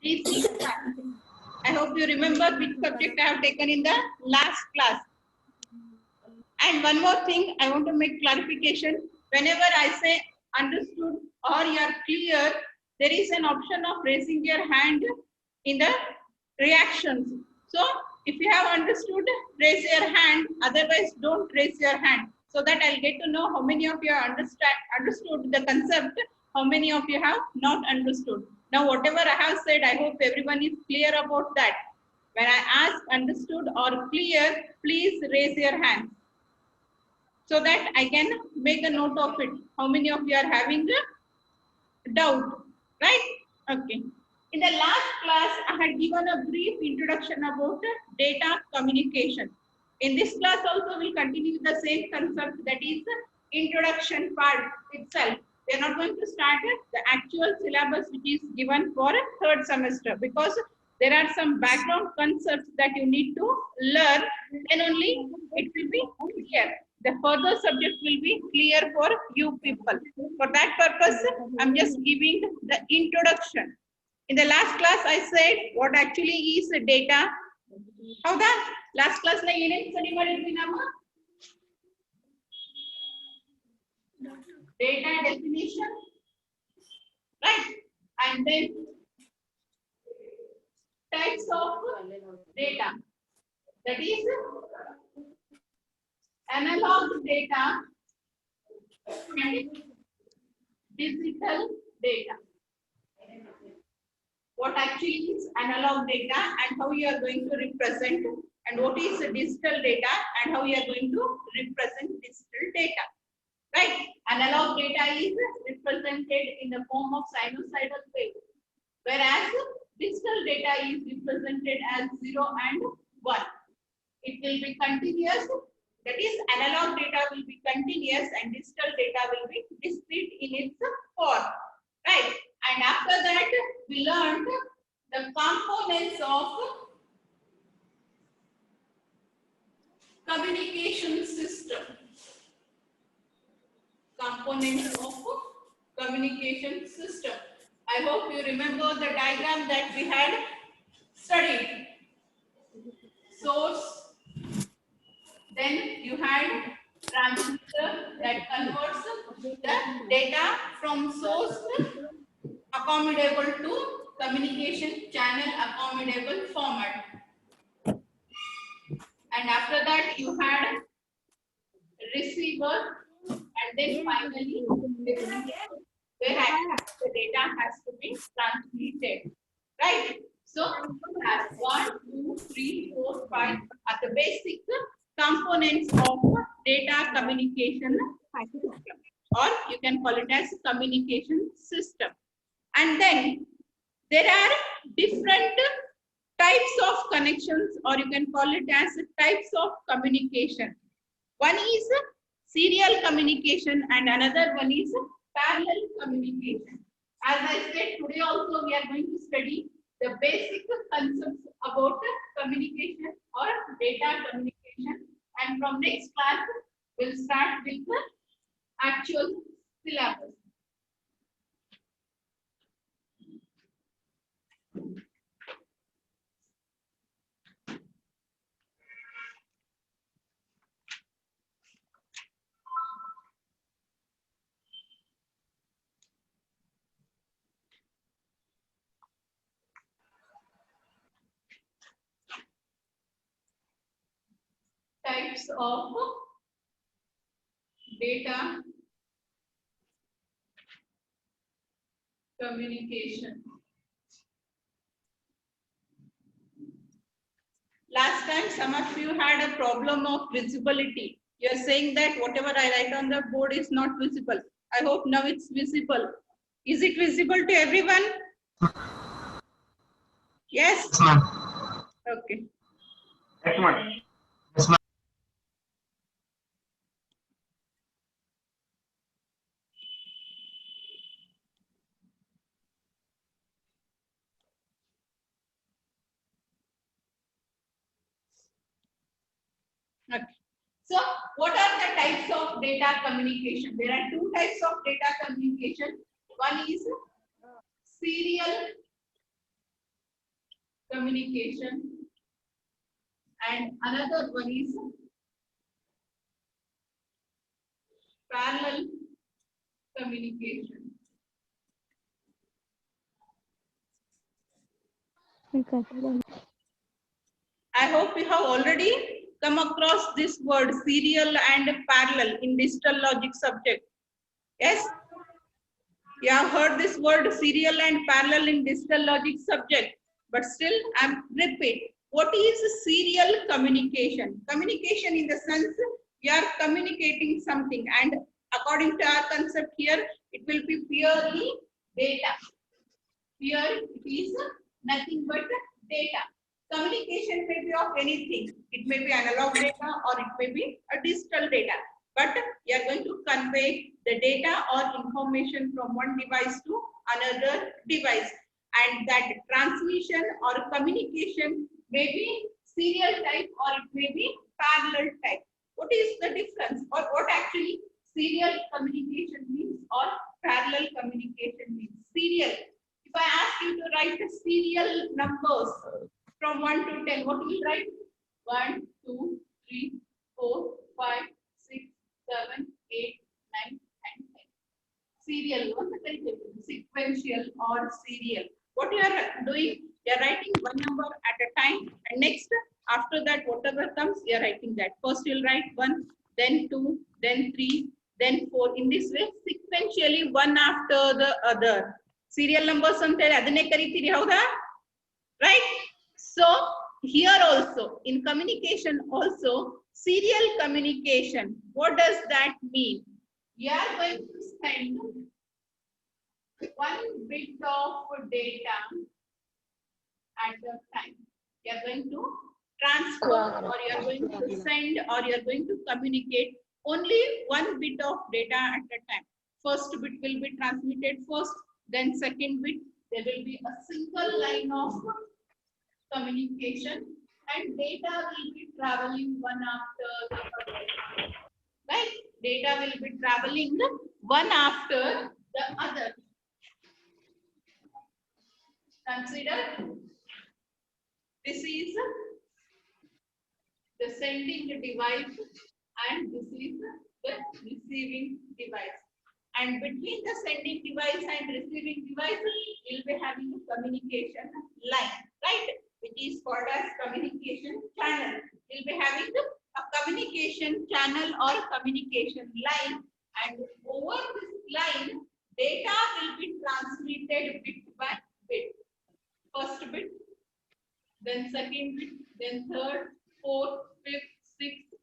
Please, I hope you remember which subject I have taken in the last class. And one more thing, I want to make clarification. Whenever I say understood or you are clear, there is an option of raising your hand in the reactions. So if you have understood, raise your hand. Otherwise, don't raise your hand. So that I'll get to know how many of you have understood the concept, how many of you have not understood. Now, whatever I have said, I hope everyone is clear about that. When I ask understood or clear, please raise your hand so that I can make a note of it. How many of you are having a doubt, right? Okay. In the last class, I had given a brief introduction about data communication. In this class also, we'll continue the same concept, that is introduction part itself. We are not going to start the actual syllabus which is given for third semester, because there are some background concepts that you need to learn, then only it will be clear. The further subject will be clear for you people. For that purpose, I'm just giving the introduction. In the last class, I said what actually is data. How the last class like data definition, right? And then types of data. That is analog data and digital data. What actually is analog data and how you are going to represent, and what is digital data and how you are going to represent digital data. Right? Analog data is represented in the form of sinusoidal wave, whereas digital data is represented as 0 and 1. It will be continuous. That is, analog data will be continuous and digital data will be discrete in its form. Right? And after that, we learned the components of communication system. Components of communication system. I hope you remember the diagram that we had studied. Source, then you had transmitter that converts the data from source accommodable to communication channel accommodable format. And after that you had receiver, and then finally where the data has to be transmitted. Right? So as 1, 2, 3, 4, 5 are the basic components of data communication system, or you can call it as communication system. And then there are different types of connections, or you can call it as types of communication. One is serial communication and another one is parallel communication. As I said, today also we are going to study the basic concepts about communication or data communication, and from next class we'll start with the actual syllabus. Types of data communication. Last time some of you had a problem of visibility. You are saying that whatever I write on the board is not visible. I hope now it's visible. Is it visible to everyone? Yes? Yes, ma'am. Okay. Yes, ma'am. Yes, ma'am. Okay. So, what are the types of data communication? There are two types of data communication. One is serial communication, and another one is parallel communication. I hope you have already come across this word serial and parallel in digital logic subject. Yes? You have heard this word serial and parallel in digital logic subject, but still I'm repeat. What is serial communication? Communication in the sense you are communicating something, and according to our concept here, it will be purely data. Here it is nothing but data. Communication may be of anything. It may be analog data or it may be a digital data. But you are going to convey the data or information from one device to another device. And that transmission or communication may be serial type or it may be parallel type. What is the difference, or what actually serial communication means or parallel communication means? Serial. If I ask you to write the serial numbers from 1 to 10, what will you write? 1, 2, 3, 4, 5, 6, 7, 8, 9, and 10. Serial, sequential or serial. What you are doing? You are writing one number at a time, and next, after that, whatever comes, you are writing that. First, you will write 1, then 2, then 3, then 4. In this way, sequentially, one after the other. Serial numbers ante adane karitiri hauda, right? So here also in communication also serial communication, what does that mean? You are going to send one bit of data at a time. You are going to transfer, or you are going to send, or you are going to communicate only one bit of data at a time. First bit will be transmitted first, then second bit, there will be a single line of communication, and data will be traveling one after the other. Right? Data will be traveling one after the other. Consider this is the sending device and this is the receiving device. And between the sending device and receiving device, you'll be having a communication line, right? Which is called as communication channel. You'll be having a communication channel or communication line, and over this line, data will be transmitted bit by bit. First bit, then second bit, then third, fourth, fifth, sixth.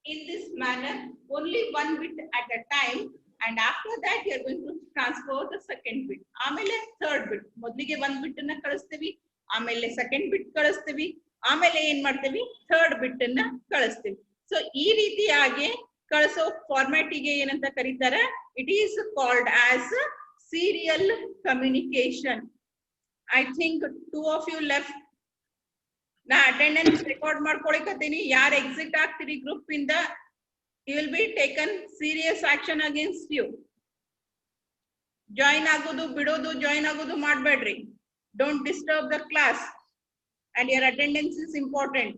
In this manner, only one bit at a time. And after that, you are going to transfer the second bit. Amele third bit. Modlige one bit na kalasthivi. Amele second bit kalasthivi. Amele en martevi third bit na kalasthivi. So ee reetiyagi kalaso format ige enanta karitare. It is called as serial communication. I think 2 of you left. Na attendance record ಮಾಡ್ಕೊಳ್ಳಿಕತ್ತೀನಿ. ಯಾರು exit ಆಗ್ತೀರಿ group ಇಂದ, you will be taken serious action against you. Join agudu bidodu, join agudu ಮಾಡಬೇಡ್ರಿ. Don't disturb the class, and your attendance is important.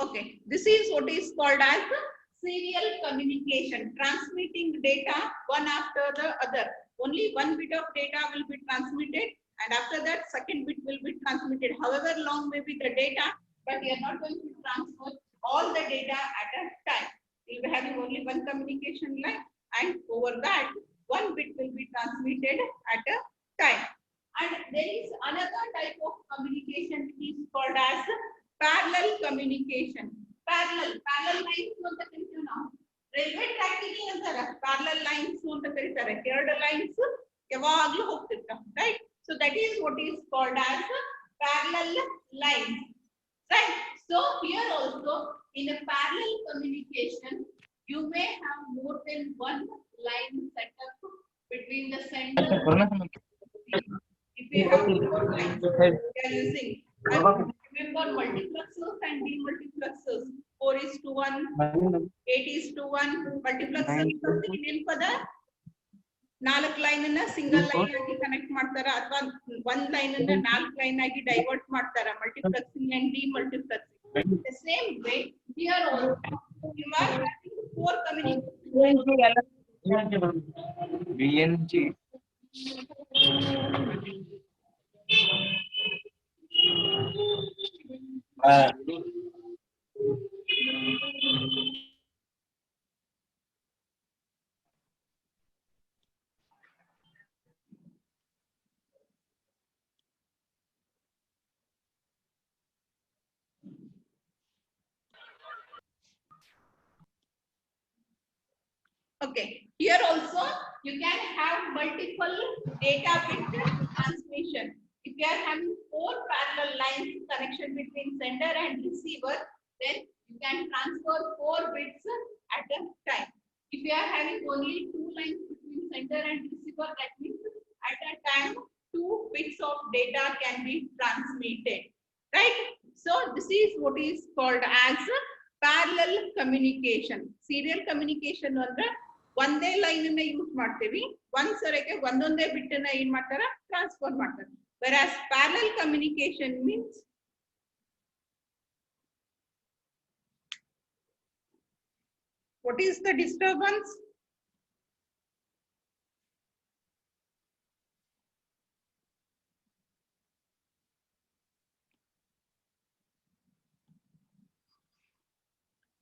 Okay, this is what is called as serial communication, transmitting data one after the other. Only one bit of data will be transmitted, and after that second bit will be transmitted. However long may be the data, but we are not going to transfer all the data at a time. We will be having only one communication line, and over that one bit will be transmitted at a time. And there is another type of communication which is called as parallel communication. Parallel lines ಅಂತ ಕರಿತೀವಿ ನಾವು. Railway track ಗೆ ಅಂತಾರ parallel lines ಅಂತ ಕರೀತಾರೆ. ಎರಡು lines ಯಾವಾಗಲೂ ಹೋಗ್ತಿರ್ತಾವೆ, right? So that is what is called as parallel lines, right? So here also in a parallel communication you may have more than one line set up between the sender. If you have more lines you are using, I remember for multiplexers and demultiplexers. 4:1, 8:1 multiplexers ನೆನಪದ 4 line ಅನ್ನ single line ಆಗಿ connect ಮಾಡ್ತಾರ ಅಥವಾ ಒಂದ್ line ಅನ್ನ 4 line ಆಗಿ divert ಮಾಡ್ತಾರ multiplexing and demultiplexing. The same way here also you are having 4 communication. BNG. Okay, here also you can have multiple data bit transmission. If you are having 4 parallel lines connection between sender and receiver, then you can transfer 4 bits at a time. If you are having only 2 lines between sender and receiver, that means at a time 2 bits of data can be transmitted, right? So this is what is called as parallel communication. Serial communication ಅಂದ್ರೆ ಒಂದೇ line ಅನ್ನ use ಮಾಡ್ತೀವಿ, ಒಂದ್ ಸರಿಗೆ ಒಂದೊಂದೇ ಬಿಟ್ ಅನ್ನ ಏನ್ ಮಾಡ್ತಾರ ಟ್ರಾನ್ಸ್ಫರ್ ಮಾಡ್ತಾರೆ. Whereas parallel communication means what is the disturbance?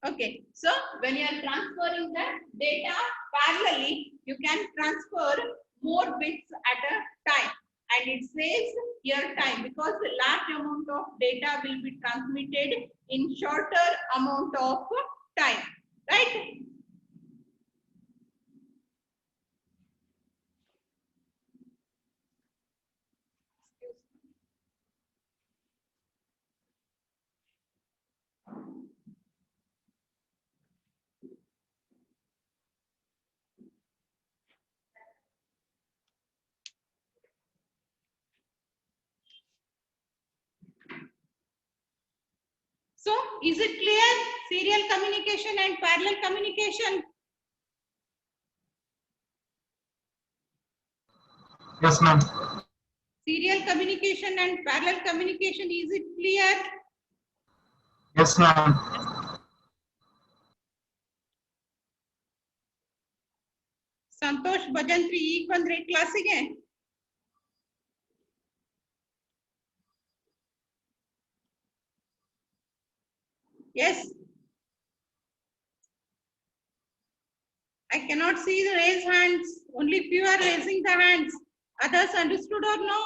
Okay, so when you are transferring the data parallelly, you can transfer more bits at a time, and it saves your time because a large amount of data will be transmitted in shorter amount of time, right? So is it clear? Serial communication and parallel communication. Yes, ma'am. Serial communication and parallel communication, is it clear? Yes, ma'am. Santosh Bhajantri ಈಗ ಬಂದ್ರಿ ಕ್ಲಾಸಿಗೆ? Yes. I cannot see the raised hands. Only few are raising the hands. Others understood or no?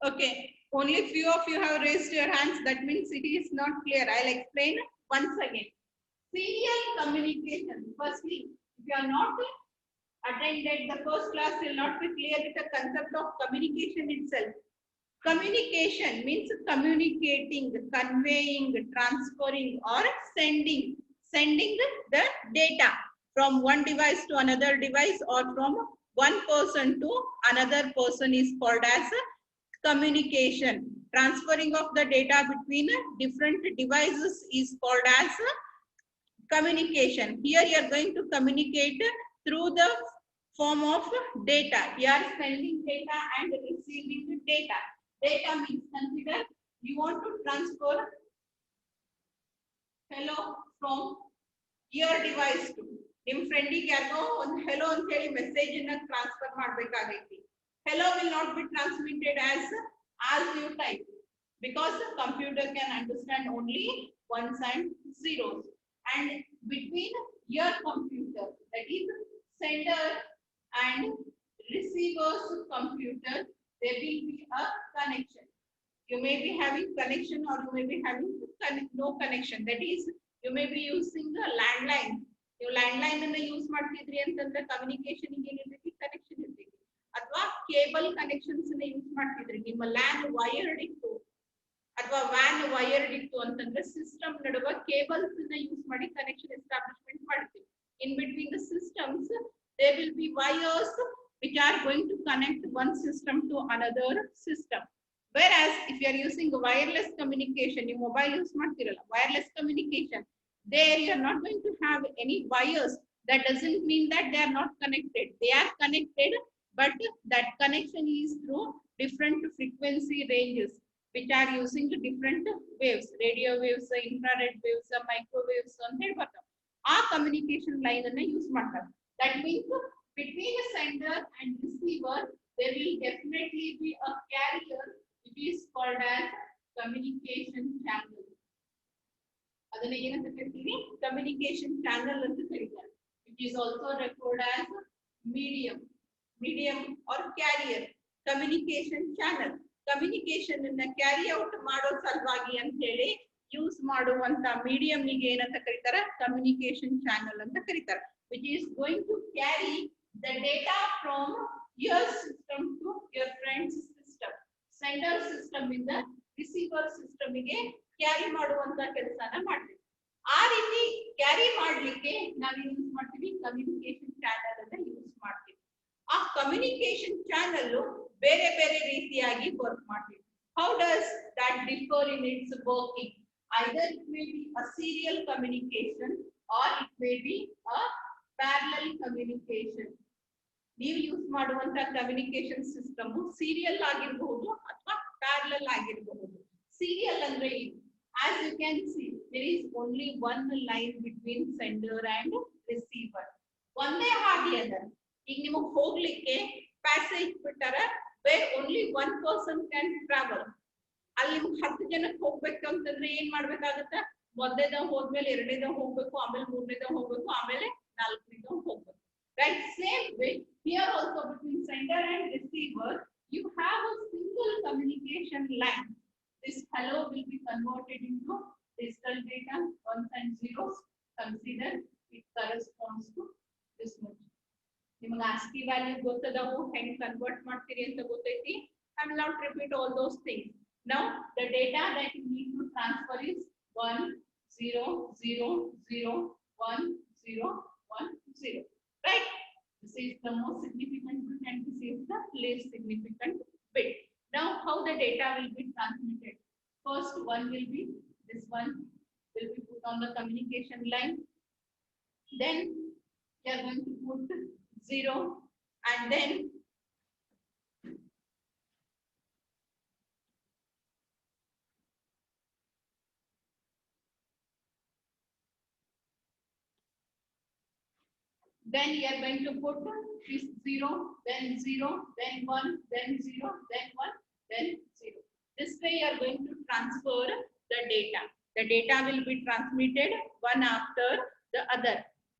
Okay, only few of you have raised your hands. That means it is not clear. I'll explain once again. Serial communication. Firstly, if you are not attended the first class, you will not be clear with the concept of communication itself. Communication means communicating, conveying, transferring, or sending the data from one device to another device or from one person to another person is called as communication. Transferring of the data between different devices is called as communication. Here you are going to communicate through the form of data. You are sending data and receiving data. Data means, consider you want to transfer hello from your device to ನಿಮ್ಮ ಫ್ರೆಂಡಿಗೆ ಯಾಕೋ ಒಂದು hello ಅಂತ ಹೇಳಿ message ಅನ್ನು transfer ಮಾಡಬೇಕಾಗೈತಿ. Hello will not be transmitted as you type because the computer can understand only ones and zeros, and between your computer, that is sender and receiver's computer, there will be a connection. You may be having connection or you may be having no connection. That is, you may be using a landline. You landline ಅನ್ನು use ಮಾಡ್ತಿದ್ರಿ ಅಂತಂದ್ರೆ communication ಗೆ ಏನಿರ್ತೈತಿ connection ಇರ್ತೈತಿ ಅಥವಾ cable connections ಅನ್ನು use ಮಾಡ್ತಿದ್ರಿ ನಿಮ್ಮ LAN wired ಇತ್ತು ಅಥವಾ ವ್ಯಾನ್ ವೈರ್ಡ್ ಇತ್ತು ಅಂತಂದ್ರೆ ಸಿಸ್ಟಮ್ ನಡುವೆ ಕೇಬಲ್ಸ್ ಅನ್ನು ಯೂಸ್ ಮಾಡಿ ಕನೆಕ್ಷನ್ ಎಸ್ಟಾಬ್ಲಿಷ್ಮೆಂಟ್ ಮಾಡ್ತೀವಿ. In between the systems there will be wires which are going to connect one system to another system. Whereas if you are using wireless communication, you mobile use ಮಾಡ್ತಿರಲ್ಲ wireless communication, there you are not going to have any wires. That doesn't mean that they are not connected. They are connected, but that connection is through different frequency ranges which are using different waves, radio waves, infrared waves, microwaves ಅಂತ ಹೇಳ್ಬರ್ತಾವೆ. ಆ communication line ಅನ್ನ use ಮಾಡ್ತಾರೆ. That means between the sender and receiver there will definitely be a carrier which is called as communication channel. ಅದನ್ನ ಏನಂತ ಕರೀತೀವಿ communication channel ಅಂತ ಕರೀತಾರೆ. It is also referred as medium or carrier. Communication channel, communication ಅನ್ನ carry out ಮಾಡೋ ಸಲುವಾಗಿ ಅಂತ ಹೇಳಿ ಯೂಸ್ ಮಾಡುವಂತ ಮೀಡಿಯಂ ಗೆ ಏನಂತ ಕರೀತಾರೆ communication channel ಅಂತ ಕರೀತಾರೆ, which is going to carry the data from your system to your friend's system. Sender system ಇಂದ receiver system ಗೆ ಕ್ಯಾರಿ ಮಾಡುವಂತ ಕೆಲಸನ ಮಾಡ್ತೀವಿ. ಆ ರೀತಿ ಕ್ಯಾರಿ ಮಾಡ್ಲಿಕ್ಕೆ ನಾವು ಯೂಸ್ ಮಾಡ್ತೀವಿ ಕಮ್ಯುನಿಕೇಶನ್ ಚಾನೆಲ್ ಅನ್ನ ಯೂಸ್ ಮಾಡ್ತೀವಿ. ಆ ಕಮ್ಯುನಿಕೇಶನ್ ಚಾನೆಲ್ ಬೇರೆ ಬೇರೆ ರೀತಿಯಾಗಿ ವರ್ಕ್ ಮಾಡ್ತೀವಿ. How does that differ in its working? Either it may be a serial communication or it may be a parallel communication. ನೀವು ಯೂಸ್ ಮಾಡುವಂತ ಕಮ್ಯುನಿಕೇಶನ್ ಸಿಸ್ಟಮ್ ಸೀರಿಯಲ್ ಆಗಿರಬಹುದು ಅಥವಾ ಪ್ಯಾರಲಲ್ ಆಗಿರಬಹುದು. ಸೀರಿಯಲ್ ಅಂದ್ರೆ ಏನು? As you can see, there is only one line between sender and receiver. ಒಂದೇ ಹಾದಿ ಅದ. ಈಗ ನಿಮಗೆ ಹೋಗ್ಲಿಕ್ಕೆ ಪ್ಯಾಸೇಜ್ ಬಿಟ್ಟಾರ where only one person can travel. ಅಲ್ಲಿ 10 ಜನಕ್ಕೆ ಹೋಗ್ಬೇಕಂತಂದ್ರೆ ಏನ್ ಮಾಡ್ಬೇಕಾಗತ್ತ? ಮೊದಲೇದ ಹೋದ್ಮೇಲೆ ಎರಡನೇದ ಹೋಗ್ಬೇಕು, ಆಮೇಲೆ ಮೂರನೇದ ಹೋಗ್ಬೇಕು, ಆಮೇಲೆ ನಾಲ್ಕನೇದ ಹೋಗ್ಬೇಕು. Right? Same way here also between sender and receiver you have a single communication line. This hello will be converted into digital data, ones and zeros. Consider it corresponds to this much. ನಿಮಗೆ ASCII value ಗೊತ್ತದವು, ಹೆಂಗ್ convert ಮಾಡ್ತೀರಿ ಅಂತ ಗೊತ್ತೈತಿ. I will not repeat all those things. Now the data that you need to transfer is 1 0 0 0 1 0 1 0. Right? This is the most significant bit and this is the least significant bit. Now how the data will be transmitted? First one will be this one will be put on the communication line. Then you are going to put 0 and then you are going to put this 0, then 0, then 1, then 0, then 1, then 0. This way you are going to transfer the data. The data will be transmitted one after the other.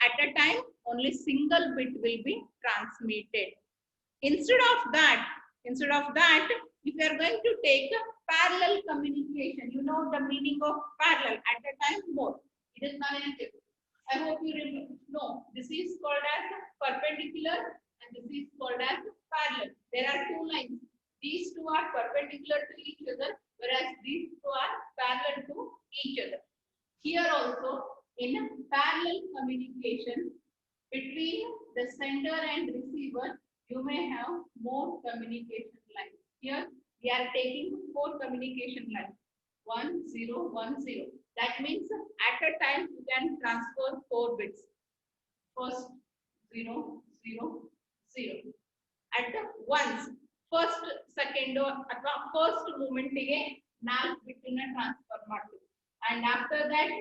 At a time, only single bit will be transmitted. Instead of that, if you are going to take a parallel communication, you know the meaning of parallel, at a time more. It is non-negative. I hope you remember. No, this is called as perpendicular and this is called as parallel. There are two lines. These two are perpendicular to each other, whereas these two are parallel to each other. Here also, in a parallel communication between the sender and receiver, you may have more communication lines. Here, we are taking 4 communication lines. 1 0 1 0. That means at a time you can transfer 4 bits. First 0 0 0. At once, first second or first moment ಗೆ 4 bit na transfer ಮಾಡ್ತೀವಿ. And after that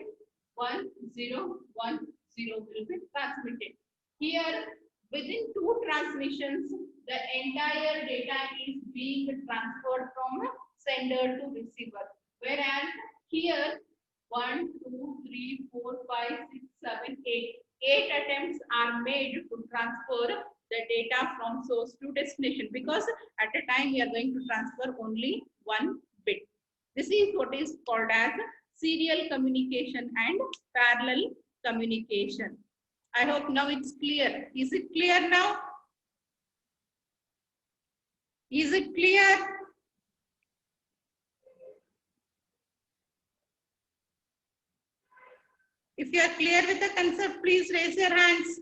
1 0 1 0 will be transmitted. Here within 2 transmissions the entire data is being transferred from sender to receiver. Whereas here 1, 2, 3, 4, 5, 6, 7, 8. 8 attempts are made to transfer the data from source to destination, because at a time we are going to transfer only one bit. This is what is called as serial communication and parallel communication. I hope now it's clear. Is it clear now? Is it clear? If you are clear with the concept, please raise your hands.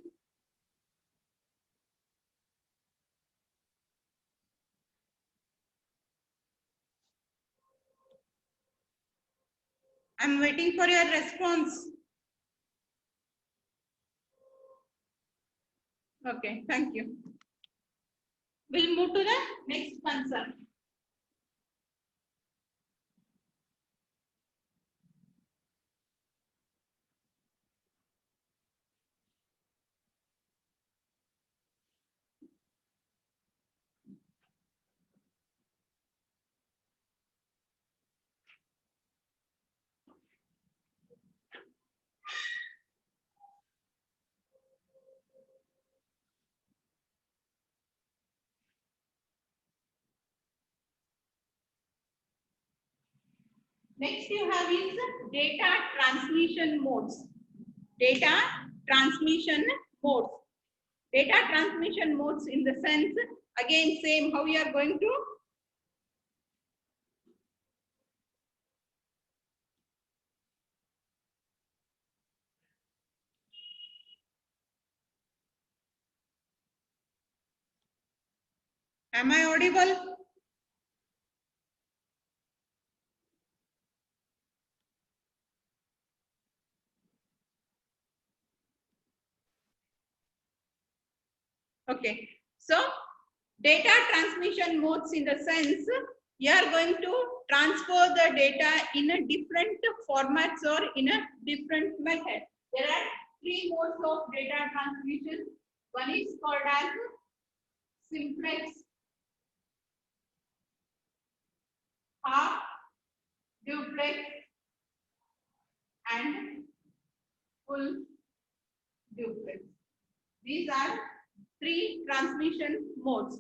I'm waiting for your response. Okay, thank you. We'll move to the next concept. Next you have is data transmission modes. Data transmission modes. Data transmission modes in the sense, again same how you are going to Am I audible? Okay. So data transmission modes in the sense you are going to transfer the data in a different formats or in a different method. There are three modes of data transmission. One is called as simplex, half duplex, and full duplex. These are three transmission modes.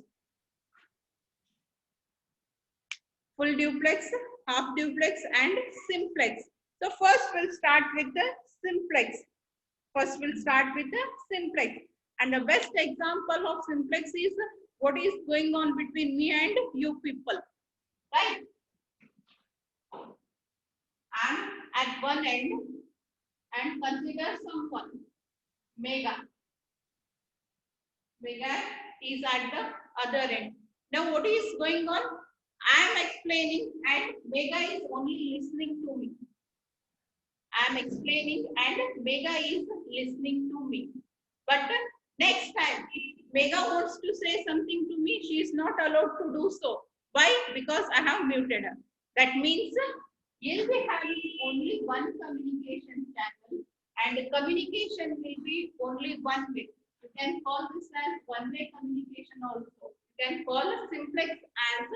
Full duplex, half duplex, and simplex. So first we'll start with the simplex. And the best example of simplex is what is going on between me and you people. Right? I'm at one end and consider someone. Mega. Mega is at the other end. Now what is going on? I am explaining and Mega is only listening to me. I am explaining and Mega is listening to me. But next time, if Mega wants to say something to me, she is not allowed to do so. Why? Because I have muted her. That means you'll be having only one communication channel, and the communication will be only one way. You can call this as one-way communication also. You can call a simplex as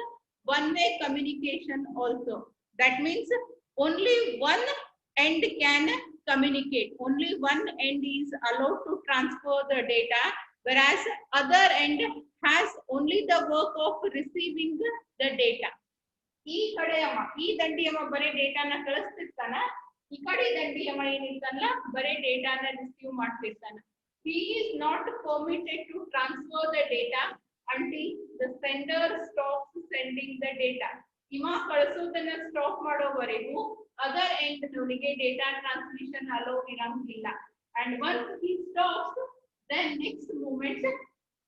one-way communication also. That means only one end can communicate. Only one end is allowed to transfer the data, whereas other end has only the work of receiving the data. ಈ ಕಡೆಯವ ಈ ದಂಡಿಯವ ಬರೇ ಡೇಟಾನ ಕಳಿಸ್ತಿರ್ತಾನ, ಈ ಕಡೆ ದಂಡಿಯವ ಏನಿರ್ತಾನಲ್ಲ ಬರೇ ಡೇಟಾನ receive ಮಾಡ್ತಿರ್ತಾನ. He is not permitted to transfer the data until the sender stops sending the data. ಇವ ಕಳಿಸೋದನ್ನ stop ಮಾಡೋವರೆಗೂ other end ನವನಿಗೆ data transmission allow ಇರಂಗಿಲ್ಲ. And once he stops, then next moment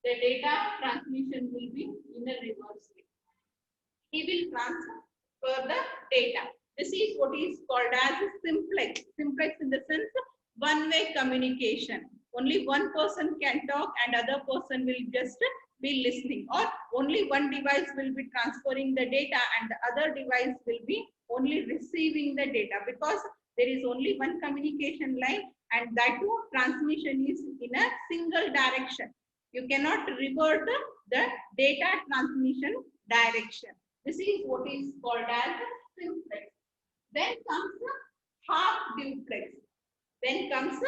the data transmission will be in a reverse way. He will transfer the data. This is what is called as simplex. Simplex in the sense one-way communication. Only one person can talk and other person will just be listening, or only one device will be transferring the data and the other device will be only receiving the data, because there is only one communication line, and that too transmission is in a single direction. You cannot revert the data transmission direction. This is what is called as simplex. Then comes half becomes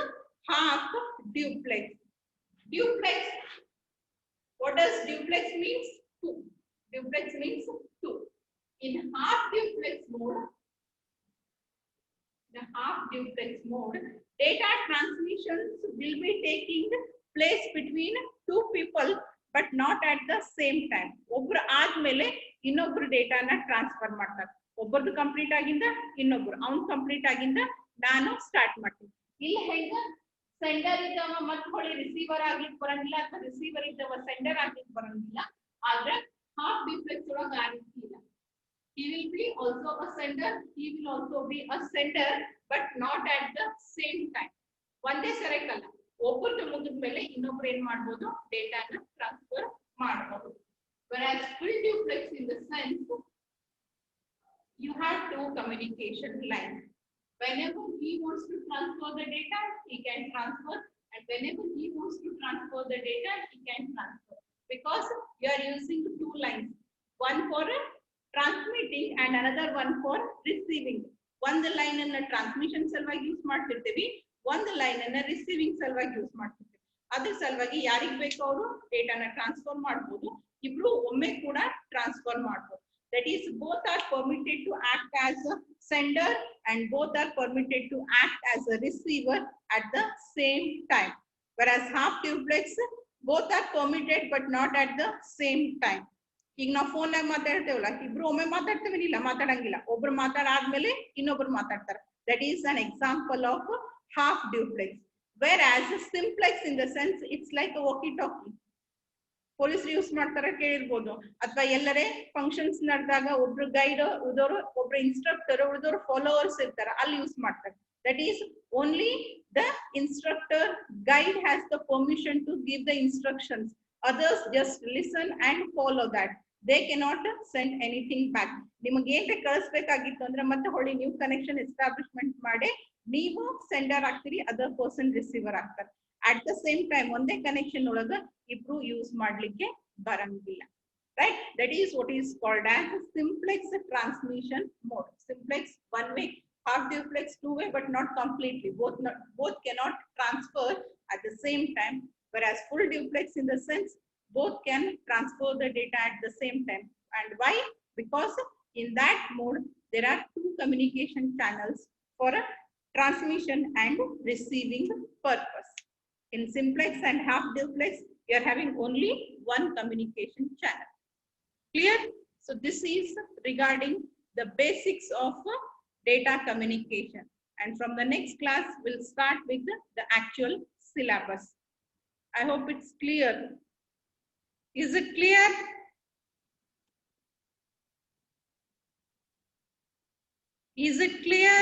half duplex. Duplex, what does duplex means? 2. Duplex means 2. In half duplex mode, the half duplex mode, data transmissions will be taking place between 2 people but not at the same time. ಒಬ್ರು ಆದ್ಮೇಲೆ ಇನ್ನೊಬ್ರು ಡೇಟಾನ transfer ಮಾಡ್ತಾರೆ. ಒಬ್ಬರದು complete ಆಗಿಂದ ಇನ್ನೊಬ್ರು ಅವ್ನ್ complete ಆಗಿಂದ ನಾನು start ಮಾಡ್ತೀನಿ. ಇಲ್ಲಿ ಹೆಂಗ ಸೆಂಡರ್ ಇದ್ದವ ಮತ್ತೆ ಹೊಳಿ ರಿಸೀವರ್ ಆಗ್ಲಿಕ್ಕೆ ಬರಂಗಿಲ್ಲ ಅಥವಾ ರಿಸೀವರ್ ಇದ್ದವ ಸೆಂಡರ್ ಆಗ್ಲಿಕ್ಕೆ ಬರಂಗಿಲ್ಲ. ಆದ್ರೆ ಹಾಫ್ ಡ್ಯೂಪ್ಲೆಕ್ಸ್ ಒಳಗ ಆ ರೀತಿ ಇಲ್ಲ. He will be also a sender. He will also be a sender, but not at the same time. ಒಂದೇ ಸರಕಲ್ಲ, ಒಬ್ಬರು ಮುಗಿದ ಮೇಲೆ ಇನ್ನೊಬ್ರು ಏನ್ ಮಾಡ್ಬೋದು, ಡೇಟಾನ ಟ್ರಾನ್ಸ್ಫರ್ ಮಾಡಬಹುದು. Whereas full duplex in the sense, you have 2 communication lines. Whenever he wants to transfer the data, he can transfer, and whenever he wants to transfer the data, he can transfer. Because you are using 2 lines, one for transmitting and another one for receiving. One line in the transmission salvagi use ಮಾಡ್ತಿರ್ತೀವಿ, ಒಂದು line ಅನ್ನ receiving ಸಲುವಾಗಿ use ಮಾಡ್ತಿರ್ತೀವಿ. ಅದ್ರ ಸಲುವಾಗಿ ಯಾರಿಗೆ ಬೇಕು ಅವರು ಡೇಟಾನ ಟ್ರಾನ್ಸ್ಫರ್ ಮಾಡಬಹುದು, ಇಬ್ರು ಒಮ್ಮೆ ಕೂಡ ಟ್ರಾನ್ಸ್ಫರ್ ಮಾಡಬಹುದು. That is, both are permitted to act as a sender and both are permitted to act as a receiver at the same time. Whereas half duplex, both are permitted but not at the same time. ಈಗ ನಾವು phone ನಾಗ ಮಾತಾಡ್ತೇವಲ್ಲ, ಇಬ್ರು ಒಮ್ಮೆ ಮಾತಾಡ್ತೇವೆ, ಇಲ್ಲ ಮಾತಾಡಂಗಿಲ್ಲ, ಒಬ್ರು ಮಾತಾಡಾದ್ಮೇಲೆ ಇನ್ನೊಬ್ರು ಮಾತಾಡ್ತಾರೆ. That is an example of half duplex. Whereas simplex in the sense, it's like a walkie talkie. ಪೊಲೀಸರು ಯೂಸ್ ಮಾಡ್ತಾರೆ ಕೇಳಿರ್ಬೋದು, ಅಥವಾ ಎಲ್ಲರೇ ಫಂಕ್ಷನ್ಸ್ ನಡೆದಾಗ ಒಬ್ರು ಗೈಡ್ ಉಳಿದವರು, ಒಬ್ರು ಇನ್ಸ್ಟ್ರಕ್ಟರ್ ಉಳಿದವರು ಫಾಲೋವರ್ಸ್ ಇರ್ತಾರೆ, ಅಲ್ಲಿ ಯೂಸ್ ಮಾಡ್ತಾರೆ. That is, only the instructor guide has the permission to give the instructions. Others just listen and follow that. They cannot send anything back. ನಿಮಗೆ ಏನ್ರೆ ಕಳಿಸ್ಬೇಕಾಗಿತ್ತು ಅಂದ್ರೆ ಮತ್ತೆ ಹೊಳ್ಳಿ ನ್ಯೂ ಕನೆಕ್ಷನ್ ಎಸ್ಟಾಬ್ಲಿಷ್ಮೆಂಟ್ ಮಾಡಿ ನೀವು ಸೆಂಡರ್ ಆಗ್ತೀರಿ, ಅದರ್ ಪರ್ಸನ್ ರಿಸೀವರ್ ಆಗ್ತಾರೆ. At the same time ಒಂದೇ connection ಒಳಗ ಇಬ್ರು ಯೂಸ್ ಮಾಡ್ಲಿಕ್ಕೆ ಬರಂಗಿಲ್ಲ. Right? That is what is called as simplex transmission mode. Simplex one way, half duplex 2 way, but not completely. Both cannot transfer at the same time. Whereas full duplex in the sense, both can transfer the data at the same time. And why? Because in that mode there are 2 communication channels for a transmission and receiving purpose. In simplex and half duplex, you are having only 1 communication channel. Clear? So this is regarding the basics of data communication, and from the next class we'll start with the actual syllabus. I hope it's clear. Is it clear? Is it clear?